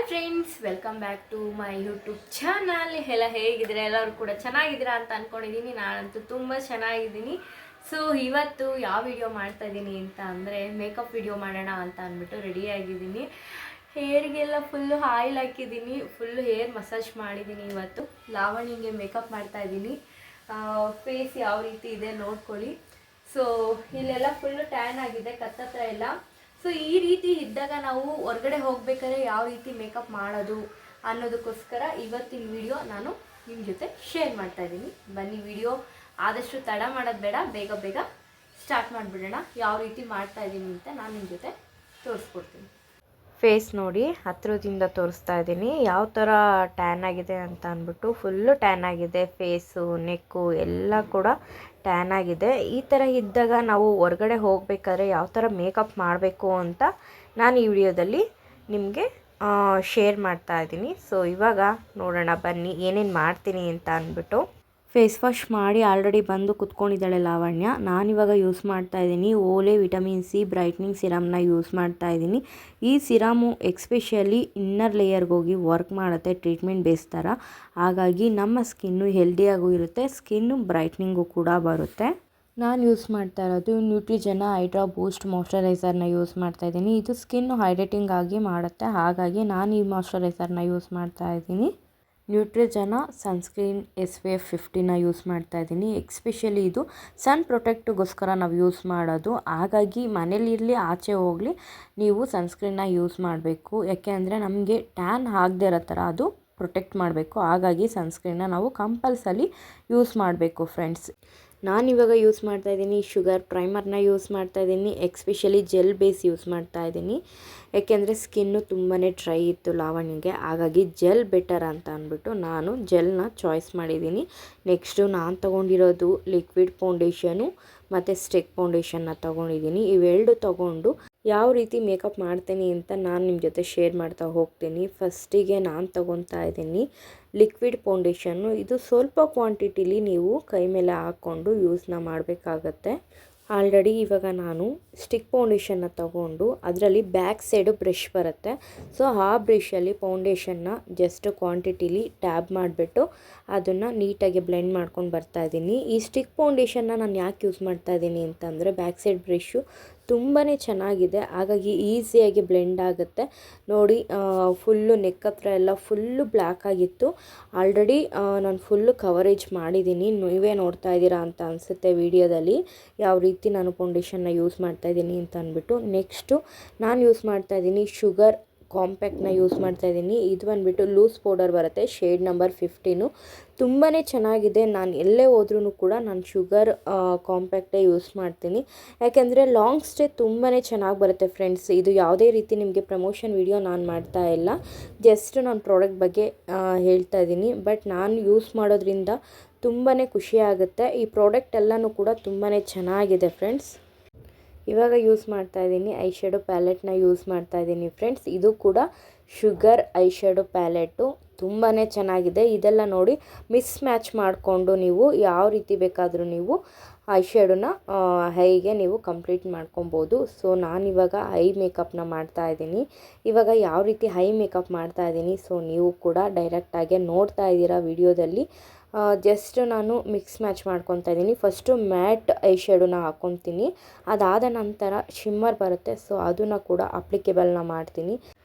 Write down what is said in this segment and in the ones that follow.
Hi friends, welcome back to my YouTube channel. ಎಲ್ಲ ಹೇಗಿದ್ದೀರಾ? ಎಲ್ಲರೂ ಕೂಡ ಚೆನ್ನಾಗಿದ್ದೀರಾ ಅಂತ ಅಂದ್ಕೊಂಡಿದ್ದೀನಿ. ನಾನಂತೂ ತುಂಬ ಚೆನ್ನಾಗಿದ್ದೀನಿ. ಸೊ ಇವತ್ತು ಯಾವ ವಿಡಿಯೋ ಮಾಡ್ತಾ ಇದ್ದೀನಿ ಅಂತ ಅಂದರೆ ಮೇಕಪ್ ವಿಡಿಯೋ ಮಾಡೋಣ ಅಂತ ಅಂದ್ಬಿಟ್ಟು ರೆಡಿಯಾಗಿದ್ದೀನಿ. ಹೇರಿಗೆಲ್ಲ ಫುಲ್ಲು ಆಯಿಲ್ ಹಾಕಿದ್ದೀನಿ, ಫುಲ್ಲು ಹೇರ್ ಮಸಾಜ್ ಮಾಡಿದ್ದೀನಿ. ಇವತ್ತು ಲಾವಣಿಗೆ ಮೇಕಪ್ ಮಾಡ್ತಾ ಇದ್ದೀನಿ. ಫೇಸ್ ಯಾವ ರೀತಿ ಇದೆ ನೋಡ್ಕೊಳ್ಳಿ. ಸೊ ಇಲ್ಲೆಲ್ಲ ಫುಲ್ಲು ಟ್ಯಾನ್ ಆಗಿದೆ, ಕತ್ತತ್ರ ಎಲ್ಲ. ಸೊ ಈ ರೀತಿ ಇದ್ದಾಗ ನಾವು ಹೊರಗಡೆ ಹೋಗ್ಬೇಕಾದ್ರೆ ಯಾವ ರೀತಿ ಮೇಕಪ್ ಮಾಡೋದು ಅನ್ನೋದಕ್ಕೋಸ್ಕರ ಇವತ್ತಿನ ವಿಡಿಯೋ ನಾನು ನಿಮ್ಮ ಜೊತೆ ಶೇರ್ ಮಾಡ್ತಾ ಇದ್ದೀನಿ. ಬನ್ನಿ, ವಿಡಿಯೋ ಆದಷ್ಟು ತಡ ಮಾಡೋದು ಬೇಡ, ಬೇಗ ಬೇಗ ಸ್ಟಾರ್ಟ್ ಮಾಡಿಬಿಡೋಣ. ಯಾವ ರೀತಿ ಮಾಡ್ತಾ ಇದ್ದೀನಿ ಅಂತ ನಾನು ನಿಮ್ಮ ಜೊತೆ ತೋರಿಸ್ಕೊಡ್ತೀನಿ. ಫೇಸ್ ನೋಡಿ, ಹತ್ತಿರದಿಂದ ತೋರಿಸ್ತಾ ಇದ್ದೀನಿ ಯಾವ ಥರ ಟ್ಯಾನ್ ಆಗಿದೆ ಅಂತ ಅಂದ್ಬಿಟ್ಟು. ಫುಲ್ಲು ಟ್ಯಾನ್ ಆಗಿದೆ, ಫೇಸು, ನೆಕ್ಕು ಎಲ್ಲ ಕೂಡ ಟ್ಯಾನ್ ಆಗಿದೆ. ಈ ಥರ ಇದ್ದಾಗ ನಾವು ಹೊರಗಡೆ ಹೋಗಬೇಕಾದ್ರೆ ಯಾವ ಥರ ಮೇಕಪ್ ಮಾಡಬೇಕು ಅಂತ ನಾನು ಈ ವಿಡಿಯೋದಲ್ಲಿ ನಿಮಗೆ ಶೇರ್ ಮಾಡ್ತಾ ಇದ್ದೀನಿ. ಸೊ ಇವಾಗ ನೋಡೋಣ ಬನ್ನಿ ಏನೇನು ಮಾಡ್ತೀನಿ ಅಂತ ಅಂದ್ಬಿಟ್ಟು. ಫೇಸ್ ವಾಶ್ ಮಾಡಿ ಆಲ್ರೆಡಿ ಬಂದು ಕುತ್ಕೊಂಡಿದ್ದಾಳೆ ಲಾವಣ್ಯ. ನಾನಿವಾಗ ಯೂಸ್ ಮಾಡ್ತಾ ಇದ್ದೀನಿ ಓಲೆ ವಿಟಮಿನ್ ಸಿ ಬ್ರೈಟ್ನಿಂಗ್ ಸಿರಮ್ನ ಯೂಸ್ ಮಾಡ್ತಾ ಇದ್ದೀನಿ. ಈ ಸಿರಮು ಎಕ್ಸ್ಪೆಷಲಿ ಇನ್ನರ್ ಲೇಯರ್ಗೆ ಹೋಗಿ ವರ್ಕ್ ಮಾಡುತ್ತೆ, ಟ್ರೀಟ್ಮೆಂಟ್ ಬೇಸ್ ಥರ. ಹಾಗಾಗಿ ನಮ್ಮ ಸ್ಕಿನ್ನು ಹೆಲ್ದಿಯಾಗೂ ಇರುತ್ತೆ, ಸ್ಕಿನ್ನು ಬ್ರೈಟ್ನಿಂಗು ಕೂಡ ಬರುತ್ತೆ. ನಾನು ಯೂಸ್ ಮಾಡ್ತಾ ಇರೋದು ನ್ಯೂಟ್ರಿಜೆನ ಹೈಡ್ರಾ ಬೂಸ್ಟ್ ಮಾಯ್ಶ್ಚರೈಸರ್ನ ಯೂಸ್ ಮಾಡ್ತಾ ಇದ್ದೀನಿ. ಇದು ಸ್ಕಿನ್ನು ಹೈಡ್ರೇಟಿಂಗ್ ಆಗಿ ಮಾಡುತ್ತೆ, ಹಾಗಾಗಿ ನಾನು ಈ ಮಾಯ್ಶ್ಚರೈಸರ್ನ ಯೂಸ್ ಮಾಡ್ತಾ ಇದ್ದೀನಿ. ನ್ಯೂಟ್ರಿಜೆನ ಸನ್ಸ್ಕ್ರೀನ್ SPF 50ನ ಯೂಸ್ ಮಾಡ್ತಾ ಇದ್ದೀನಿ. ಎಕ್ಸ್ಪೆಷಲಿ ಇದು ಸನ್ ಪ್ರೊಟೆಕ್ಟ್ಗೋಸ್ಕರ ನಾವು ಯೂಸ್ ಮಾಡೋದು. ಹಾಗಾಗಿ ಮನೇಲಿರಲಿ ಆಚೆ ಹೋಗಲಿ ನೀವು ಸನ್ಸ್ಕ್ರೀನ್ನ ಯೂಸ್ ಮಾಡಬೇಕು. ಯಾಕೆ ಅಂದರೆ ನಮಗೆ ಟ್ಯಾನ್ ಆಗದೆ ಇರೋ ಥರ ಅದು ಪ್ರೊಟೆಕ್ಟ್ ಮಾಡಬೇಕು. ಹಾಗಾಗಿ ಸನ್ಸ್ಕ್ರೀನ್ನ ನಾವು ಕಂಪಲ್ಸರಿ ಯೂಸ್ ಮಾಡಬೇಕು ಫ್ರೆಂಡ್ಸ್. ನಾನಿವಾಗ ಯೂಸ್ ಮಾಡ್ತಾ ಇದ್ದೀನಿ ಶುಗರ್ ಪ್ರೈಮರ್ನ ಯೂಸ್ ಮಾಡ್ತಾ ಇದ್ದೀನಿ. ಎಕ್ಸ್ಪೆಷಲಿ ಜೆಲ್ ಬೇಸ್ ಯೂಸ್ ಮಾಡ್ತಾ ಇದ್ದೀನಿ. ಯಾಕೆಂದರೆ ಸ್ಕಿನ್ನು ತುಂಬಾ ಡ್ರೈ ಇತ್ತು ಲಾವಣ್ಯಗೆ, ಹಾಗಾಗಿ ಜೆಲ್ ಬೆಟರ್ ಅಂತ ಅಂದ್ಬಿಟ್ಟು ನಾನು ಜೆಲ್ನ ಚಾಯ್ಸ್ ಮಾಡಿದ್ದೀನಿ. ನೆಕ್ಸ್ಟು ನಾನು ತೊಗೊಂಡಿರೋದು ಲಿಕ್ವಿಡ್ ಫೌಂಡೇಶನು ಮತ್ತು ಸ್ಟಿಕ್ ಫೌಂಡೇಶನ್ನ ತೊಗೊಂಡಿದ್ದೀನಿ. ಇವೆರಡು ತೊಗೊಂಡು ಯಾವ ರೀತಿ ಮೇಕಪ್ ಮಾಡ್ತೀನಿ ಅಂತ ನಾನು ನಿಮ್ಮ ಜೊತೆ ಶೇರ್ ಮಾಡ್ತಾ ಹೋಗ್ತೀನಿ. ಫಸ್ಟಿಗೆ ನಾನು ತೊಗೊತಾ ಇದ್ದೀನಿ ಲಿಕ್ವಿಡ್ ಫೌಂಡೇಶನ್ನು. ಇದು ಸ್ವಲ್ಪ ಕ್ವಾಂಟಿಟಿಲಿ ನೀವು ಕೈ ಮೇಲೆ ಹಾಕ್ಕೊಂಡು ಯೂಸ್ನ ಮಾಡಬೇಕಾಗತ್ತೆ. ಆಲ್ರೆಡಿ ಇವಾಗ ನಾನು ಸ್ಟಿಕ್ ಫೌಂಡೇಶನ್ನ ತೊಗೊಂಡು ಅದರಲ್ಲಿ ಬ್ಯಾಕ್ ಸೈಡು ಬ್ರಷ್ ಬರುತ್ತೆ. ಸೊ ಆ ಬ್ರಷಲ್ಲಿ ಫೌಂಡೇಶನ್ನ ಜಸ್ಟ್ ಕ್ವಾಂಟಿಟಿಲಿ ಟ್ಯಾಬ್ ಮಾಡಿಬಿಟ್ಟು ಅದನ್ನು ನೀಟಾಗಿ ಬ್ಲೆಂಡ್ ಮಾಡ್ಕೊಂಡು ಬರ್ತಾಯಿದ್ದೀನಿ. ಈ ಸ್ಟಿಕ್ ಫೌಂಡೇಶನ್ನ ನಾನು ಯಾಕೆ ಯೂಸ್ ಮಾಡ್ತಾ ಇದ್ದೀನಿ ಅಂತಂದರೆ ಬ್ಯಾಕ್ ಸೈಡ್ ಬ್ರಷು ತುಂಬಾ ಚೆನ್ನಾಗಿದೆ, ಹಾಗಾಗಿ ಈಸಿಯಾಗಿ ಬ್ಲೆಂಡ್ ಆಗುತ್ತೆ. ನೋಡಿ, ಫುಲ್ಲು ನೆಕ್ ಹತ್ರ ಎಲ್ಲ ಫುಲ್ಲು ಬ್ಲ್ಯಾಕ್ ಆಗಿತ್ತು. ಆಲ್ರೆಡಿ ನಾನು ಫುಲ್ಲು ಕವರೇಜ್ ಮಾಡಿದ್ದೀನಿ, ನೀವೇ ನೋಡ್ತಾ ಇದ್ದೀರಾ ಅಂತ ಅನಿಸುತ್ತೆ ವಿಡಿಯೋದಲ್ಲಿ ಯಾವ ರೀತಿ ನಾನು ಫೌಂಡೇಶನ್ನ ಯೂಸ್ ಮಾಡ್ತಾಯಿದ್ದೀನಿ ಅಂತ ಅಂದ್ಬಿಟ್ಟು. ನೆಕ್ಸ್ಟು ನಾನು ಯೂಸ್ ಮಾಡ್ತಾಯಿದ್ದೀನಿ ಶುಗರ್ ಕಾಂಪ್ಯಾಕ್ಟ್ನ ಯೂಸ್ ಮಾಡ್ತಾಯಿದ್ದೀನಿ. ಇದು ಬಂದುಬಿಟ್ಟು ಲೂಸ್ ಪೌಡರ್ ಬರುತ್ತೆ, ಶೇಡ್ ನಂಬರ್ 15. ತುಂಬಾ ಚೆನ್ನಾಗಿದೆ. ನಾನು ಎಲ್ಲೇ ಹೋದ್ರೂ ಕೂಡ ನಾನು ಶುಗರ್ ಕಾಂಪ್ಯಾಕ್ಟೇ ಯೂಸ್ ಮಾಡ್ತೀನಿ. ಯಾಕೆಂದರೆ ಲಾಂಗ್ ಸ್ಟೇ ತುಂಬಾ ಚೆನ್ನಾಗಿ ಬರುತ್ತೆ ಫ್ರೆಂಡ್ಸ್. ಇದು ಯಾವುದೇ ರೀತಿ ನಿಮಗೆ ಪ್ರಮೋಷನ್ ವಿಡಿಯೋ ನಾನು ಮಾಡ್ತಾ ಇಲ್ಲ, ಜಸ್ಟ್ ನಾನು ಪ್ರಾಡಕ್ಟ್ ಬಗ್ಗೆ ಹೇಳ್ತಾ ಇದ್ದೀನಿ. ಬಟ್ ನಾನು ಯೂಸ್ ಮಾಡೋದ್ರಿಂದ ತುಂಬಾ ಖುಷಿಯಾಗುತ್ತೆ. ಈ ಪ್ರಾಡಕ್ಟ್ ಎಲ್ಲನೂ ಕೂಡ ತುಂಬಾ ಚೆನ್ನಾಗಿದೆ ಫ್ರೆಂಡ್ಸ್. ಇವಾಗ ಯೂಸ್ ಮಾಡ್ತಾ ಇದ್ದೀನಿ ಐ ಶ್ಯಾಡೋ ಪ್ಯಾಲೆಟ್ನ ಯೂಸ್ ಮಾಡ್ತಾ ಇದ್ದೀನಿ ಫ್ರೆಂಡ್ಸ್. ಇದು ಕೂಡ ಶುಗರ್ ಐ ಶ್ಯಾಡೋ ಪ್ಯಾಲೆಟು ತುಂಬಾ ಚೆನ್ನಾಗಿದೆ. ಇದೆಲ್ಲ ನೋಡಿ ಮಿಸ್ ಮ್ಯಾಚ್ ಮಾಡಿಕೊಂಡು ನೀವು ಯಾವ ರೀತಿ ಬೇಕಾದರೂ ನೀವು ಐ ಶ್ಯಾಡೋನ ಹೈಗೆ ನೀವು ಕಂಪ್ಲೀಟ್ ಮಾಡ್ಕೊಬೋದು. ಸೊ ನಾನಿವಾಗ ಐ ಮೇಕಪ್ನ ಮಾಡ್ತಾ ಇದ್ದೀನಿ. ಇವಾಗ ಯಾವ ರೀತಿ ಐ ಮೇಕಪ್ ಮಾಡ್ತಾ ಇದ್ದೀನಿ ಸೊ ನೀವು ಕೂಡ ಡೈರೆಕ್ಟಾಗಿ ನೋಡ್ತಾ ಇದ್ದೀರಾ ವಿಡಿಯೋದಲ್ಲಿ. ಜಸ್ಟ್ ನಾನು ಮಿಕ್ಸ್ ಮ್ಯಾಚ್ ಮಾಡ್ಕೊತಾ ಇದ್ದೀನಿ. ಫಸ್ಟು ಮ್ಯಾಟ್ ಐ ಶ್ಯಾಡೋನ ಹಾಕ್ಕೊತೀನಿ, ಅದಾದ ನಂತರ ಶಿಮ್ಮರ್ ಬರುತ್ತೆ, ಸೊ ಅದನ್ನು ಕೂಡ ಅಪ್ಲಿಕೇಬಲ್ನ ಮಾಡ್ತೀನಿ.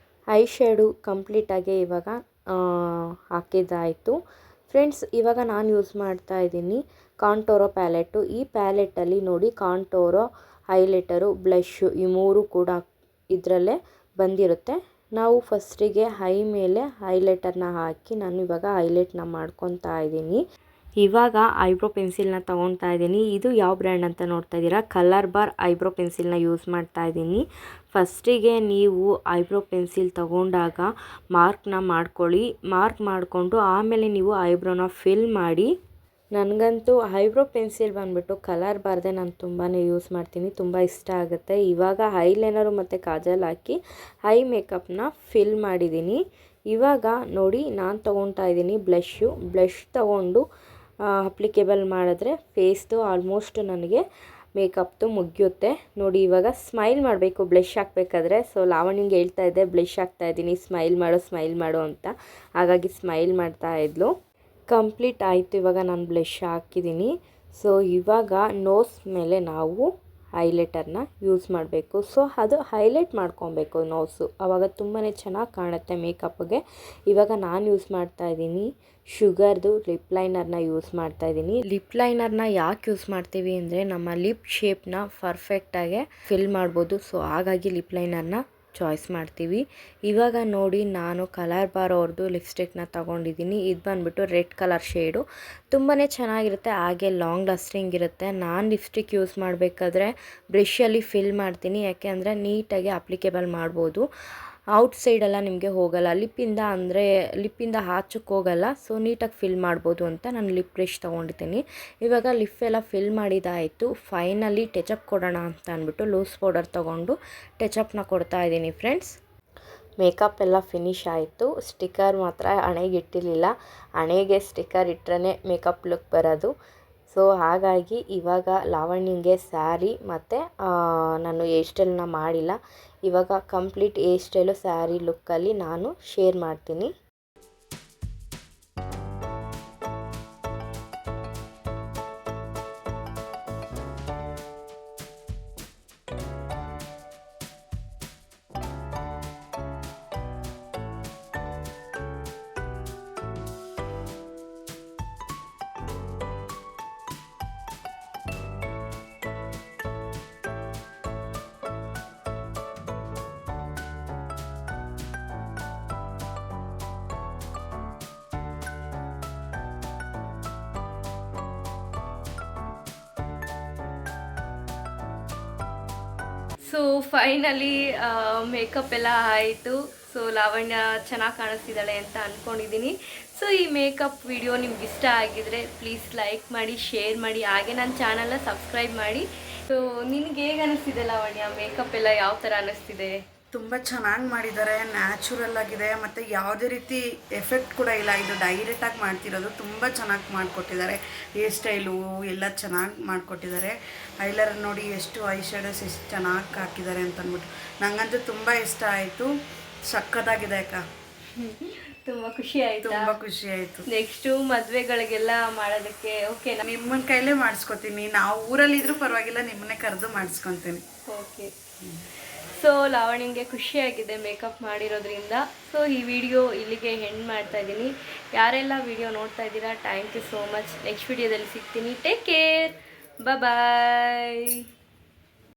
ಐ ಶ್ಯಾಡೋ ಕಂಪ್ಲೀಟಾಗಿ ಇವಾಗ ಹಾಕಿದ್ದಾಯಿತು ಫ್ರೆಂಡ್ಸ್. ಇವಾಗ ನಾನು ಯೂಸ್ ಮಾಡ್ತಾ ಇದ್ದೀನಿ ಕಾಂಟೋರೋ ಪ್ಯಾಲೆಟು. ಈ ಪ್ಯಾಲೆಟಲ್ಲಿ ನೋಡಿ ಕಾಂಟೋರೋ, ಹೈಲೈಟರು, ಬ್ಲಷ್ಷು ಈ ಮೂರು ಕೂಡ ಇದರಲ್ಲೇ ಬಂದಿರುತ್ತೆ. ನಾವು ಫಸ್ಟಿಗೆ ಐ ಮೇಲೆ ಹೈಲೈಟರ್ನ ಹಾಕಿ ನಾನು ಇವಾಗ ಹೈಲೈಟ್ನ ಮಾಡ್ಕೊತಾ ಇದ್ದೀನಿ. ಇವಾಗ ಐಬ್ರೋ ಪೆನ್ಸಿಲ್ನ ತೊಗೊತಾ ಇದ್ದೀನಿ. ಇದು ಯಾವ ಬ್ರ್ಯಾಂಡ್ ಅಂತ ನೋಡ್ತಾ ಇದ್ದೀರಾ, ಕಲರ್ ಬಾರ್ ಐಬ್ರೋ ಪೆನ್ಸಿಲ್ನ ಯೂಸ್ ಮಾಡ್ತಾ ಇದ್ದೀನಿ. ಫಸ್ಟಿಗೆ ನೀವು ಐಬ್ರೋ ಪೆನ್ಸಿಲ್ ತೊಗೊಂಡಾಗ ಮಾರ್ಕ್ನ ಮಾಡ್ಕೊಳ್ಳಿ. ಮಾರ್ಕ್ ಮಾಡಿಕೊಂಡು ಆಮೇಲೆ ನೀವು ಐಬ್ರೋನ ಫಿಲ್ ಮಾಡಿ. ನನಗಂತೂ ಐಬ್ರೋ ಪೆನ್ಸಿಲ್ ಬಂದುಬಿಟ್ಟು ಕಲರ್ ಬಾರ್ದೆ ನಾನು ತುಂಬಾ ಯೂಸ್ ಮಾಡ್ತೀನಿ, ತುಂಬ ಇಷ್ಟ ಆಗುತ್ತೆ. ಇವಾಗ ಐಲೈನರು ಮತ್ತು ಕಾಜಲ್ ಹಾಕಿ ಐ ಮೇಕಪ್ನ ಫಿಲ್ ಮಾಡಿದ್ದೀನಿ. ಇವಾಗ ನೋಡಿ ನಾನು ತೊಗೊತಾ ಇದ್ದೀನಿ ಬ್ಲಷ್ ತೊಗೊಂಡು ಅಪ್ಲಿಕೇಬಲ್ ಮಾಡಿದ್ರೆ ಫೇಸ್ದು ಆಲ್ಮೋಸ್ಟ್ ನನಗೆ ಮೇಕಪ್ದು ಮುಗಿಯುತ್ತೆ. ನೋಡಿ ಇವಾಗ ಸ್ಮೈಲ್ ಮಾಡಬೇಕು ಬ್ಲಷ್ ಹಾಕಬೇಕಾದ್ರೆ. ಸೊ ಲಾವಣ್ಯಂಗೆ ಹೇಳ್ತಾ ಇದ್ದೆ ಬ್ಲಷ್ ಹಾಕ್ತಾಯಿದ್ದೀನಿ, ಸ್ಮೈಲ್ ಮಾಡು ಅಂತ. ಹಾಗಾಗಿ ಸ್ಮೈಲ್ ಮಾಡ್ತಾ ಇದ್ಲು. ಕಂಪ್ಲೀಟ್ ಆಯಿತು. ಇವಾಗ ನಾನು ಬ್ಲಷ್ ಹಾಕಿದ್ದೀನಿ. ಸೊ ಇವಾಗ ನೋಸ್ ಮೇಲೆ ನಾವು ಹೈಲೈಟರ್ನ ಯೂಸ್ ಮಾಡಬೇಕು. ಸೊ ಅದು ಹೈಲೈಟ್ ಮಾಡ್ಕೊಬೇಕು ನೋಸು, ಆವಾಗ ತುಂಬಾ ಚೆನ್ನಾಗಿ ಕಾಣುತ್ತೆ ಮೇಕಪ್ಗೆ. ಇವಾಗ ನಾನು ಯೂಸ್ ಮಾಡ್ತಾಯಿದ್ದೀನಿ ಶುಗರ್ದು ಲಿಪ್ ಲೈನರ್ನ ಯೂಸ್ ಮಾಡ್ತಾಯಿದ್ದೀನಿ. ಲಿಪ್ ಲೈನರ್ನ ಯಾಕೆ ಯೂಸ್ ಮಾಡ್ತೀವಿ ಅಂದರೆ ನಮ್ಮ ಲಿಪ್ ಶೇಪ್ನ ಪರ್ಫೆಕ್ಟಾಗಿ ಫಿಲ್ ಮಾಡ್ಬೋದು. ಸೊ ಹಾಗಾಗಿ ಲಿಪ್ ಲೈನರ್ನ ಚಾಯ್ಸ್ ಮಾಡ್ತೀವಿ. ಇವಾಗ ನೋಡಿ ನಾನು ಕಲರ್ ಬಾರ್ ಅವ್ರದ್ದು ಲಿಪ್ಸ್ಟಿಕ್ನ ತೊಗೊಂಡಿದ್ದೀನಿ. ಇದು ಬಂದುಬಿಟ್ಟು ರೆಡ್ ಕಲರ್ ಶೇಡು, ತುಂಬಾ ಚೆನ್ನಾಗಿರುತ್ತೆ, ಹಾಗೆ ಲಾಂಗ್ ಲಾಸ್ಟಿಂಗ್ ಇರುತ್ತೆ. ನಾನು ಲಿಪ್ಸ್ಟಿಕ್ ಯೂಸ್ ಮಾಡಬೇಕಾದ್ರೆ ಬ್ರಷಲ್ಲಿ ಫಿಲ್ ಮಾಡ್ತೀನಿ, ಯಾಕೆ ಅಂದರೆ ನೀಟಾಗಿ ಅಪ್ಲಿಕೇಬಲ್ ಮಾಡ್ಬೋದು. ಔಟ್ಸೈಡೆಲ್ಲ ನಿಮಗೆ ಹೋಗಲ್ಲ, ಲಿಪ್ಪಿಂದ ಆಚಕ್ಕೆ ಹೋಗಲ್ಲ. ಸೊ ನೀಟಾಗಿ ಫಿಲ್ ಮಾಡ್ಬೋದು ಅಂತ ನಾನು ಲಿಪ್ ಬ್ರಷ್ ತೊಗೊಂಡಿದ್ದೀನಿ. ಇವಾಗ ಲಿಪ್ಪೆಲ್ಲ ಫಿಲ್ ಮಾಡಿದಾಯಿತು. ಫೈನಲಿ ಟಚಪ್ ಕೊಡೋಣ ಅಂತ ಅಂದ್ಬಿಟ್ಟು ಲೂಸ್ ಪೌಡರ್ ತೊಗೊಂಡು ಟಚಪ್ನ ಕೊಡ್ತಾ ಇದ್ದೀನಿ ಫ್ರೆಂಡ್ಸ್. ಮೇಕಪ್ ಎಲ್ಲ ಫಿನಿಶ್ ಆಯಿತು. ಸ್ಟಿಕ್ಕರ್ ಮಾತ್ರ ಹಣೆಗೆ ಇಟ್ಟಿರಲಿಲ್ಲ, ಹಣೆಗೆ ಸ್ಟಿಕ್ಕರ್ ಇಟ್ಟರೆ ಮೇಕಪ್ ಲುಕ್ ಬರೋದು. ಸೊ ಹಾಗಾಗಿ ಇವಾಗ ಲಾವಣ್ಯಂಗೆ ಸ್ಯಾರಿ ಮತ್ತು ನಾನು ಹೇರ್ ಸ್ಟೈಲ್ನ ಮಾಡಿಲ್ಲ. ಇವಾಗ ಕಂಪ್ಲೀಟ್ ಹೇರ್ ಸ್ಟೈಲು ಸ್ಯಾರಿ ಲುಕ್ಕಲ್ಲಿ ನಾನು ಶೇರ್ ಮಾಡ್ತೀನಿ. ಸೊ ಫೈನಲಿ ಮೇಕಪ್ ಎಲ್ಲ ಆಯಿತು. ಸೊ ಲಾವಣ್ಯ ಚೆನ್ನಾಗಿ ಕಾಣಿಸ್ತಿದ್ದಾಳೆ ಅಂತ ಅಂದ್ಕೊಂಡಿದ್ದೀನಿ. ಸೊ ಈ ಮೇಕಪ್ ವಿಡಿಯೋ ನಿಮ್ಗೆ ಇಷ್ಟ ಆಗಿದ್ರೆ ಪ್ಲೀಸ್ ಲೈಕ್ ಮಾಡಿ, ಶೇರ್ ಮಾಡಿ, ಹಾಗೆ ನನ್ನ ಚಾನಲ್ನ ಸಬ್ಸ್ಕ್ರೈಬ್ ಮಾಡಿ. ಸೊ ನಿನಗೆ ಹೇಗೆ ಅನ್ನಿಸ್ತಿದೆ ಲಾವಣ್ಯ? ಮೇಕಪ್ ಎಲ್ಲ ಯಾವ ಥರ ಅನ್ನಿಸ್ತಿದೆ? ತುಂಬ ಚೆನ್ನಾಗಿ ಮಾಡಿದ್ದಾರೆ, ನ್ಯಾಚುರಲ್ ಆಗಿದೆ, ಮತ್ತು ಯಾವುದೇ ರೀತಿ ಎಫೆಕ್ಟ್ ಕೂಡ ಇಲ್ಲ. ಇದು ಡೈರೆಕ್ಟಾಗಿ ಮಾಡ್ತಿರೋದು, ತುಂಬ ಚೆನ್ನಾಗಿ ಮಾಡಿಕೊಟ್ಟಿದ್ದಾರೆ. ಹೇರ್ ಸ್ಟೈಲು ಎಲ್ಲ ಚೆನ್ನಾಗಿ ಮಾಡಿಕೊಟ್ಟಿದ್ದಾರೆ. ಐಲೈನರ್ ನೋಡಿ ಎಷ್ಟು ಐ ಶ್ಯಾಡೋಸ್ ಎಷ್ಟು ಚೆನ್ನಾಗಿ ಹಾಕಿದ್ದಾರೆ ಅಂತ ಅಂದ್ಬಿಟ್ಟು ನನಗಂತೂ ತುಂಬ ಇಷ್ಟ ಆಯಿತು. ಸಕ್ಕತ್ತಾಗಿದೆ ಅಕ್ಕ, ತುಂಬ ಖುಷಿ ಆಯಿತು. ತುಂಬ ಖುಷಿ ಆಯಿತು. ನೆಕ್ಸ್ಟು ಮದುವೆಗಳಿಗೆಲ್ಲ ಮಾಡೋದಕ್ಕೆ ಓಕೆ, ನಿಮ್ಮನ್ನ ಕೈಲೇ ಮಾಡಿಸ್ಕೊತೀನಿ. ನಾವು ಊರಲ್ಲಿದ್ದರೂ ಪರವಾಗಿಲ್ಲ, ನಿಮ್ಮನ್ನೇ ಕರೆದು ಮಾಡಿಸ್ಕೊತೀನಿ. ಓಕೆ. ಸೊ ಲಾವಣ್ಯಂಗೆ ಖುಷಿಯಾಗಿದೆ ಮೇಕಪ್ ಮಾಡಿರೋದ್ರಿಂದ. ಸೊ ಈ ವಿಡಿಯೋ ಇಲ್ಲಿಗೆ ಎಂಡ್ ಮಾಡ್ತಾ ಇದ್ದೀನಿ. ಯಾರೆಲ್ಲ ವಿಡಿಯೋ ನೋಡ್ತಾ ಇದ್ದೀರಾ, thank you so much. Next ವಿಡಿಯೋದಲ್ಲಿ ಸಿಗ್ತೀನಿ. ಟೇಕ್ ಕೇರ್, ಬಾಯ್.